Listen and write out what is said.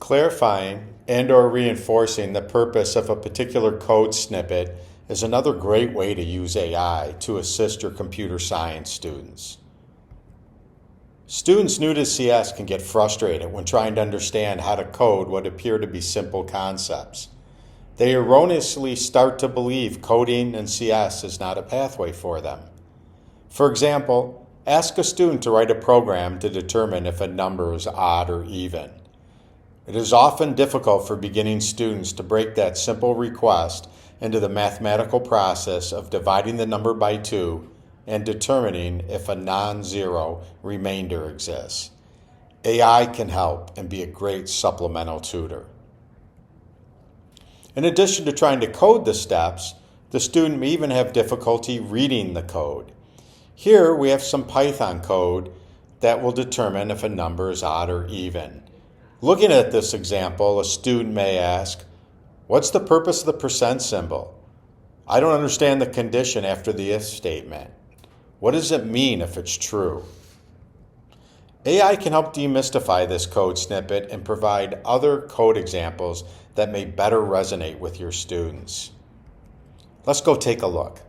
Clarifying and/or reinforcing the purpose of a particular code snippet is another great way to use AI to assist your computer science students. Students new to CS can get frustrated when trying to understand how to code what appear to be simple concepts. They erroneously start to believe coding in CS is not a pathway for them. For example, ask a student to write a program to determine if a number is odd or even. It is often difficult for beginning students to break that simple request into the mathematical process of dividing the number by 2 and determining if a non-zero remainder exists. AI can help and be a great supplemental tutor. In addition to trying to code the steps, the student may even have difficulty reading the code. Here we have some Python code that will determine if a number is odd or even. Looking at this example, a student may ask, "What's the purpose of the percent symbol? I don't understand the condition after the if statement. What does it mean if it's true?" AI can help demystify this code snippet and provide other code examples that may better resonate with your students. Let's go take a look.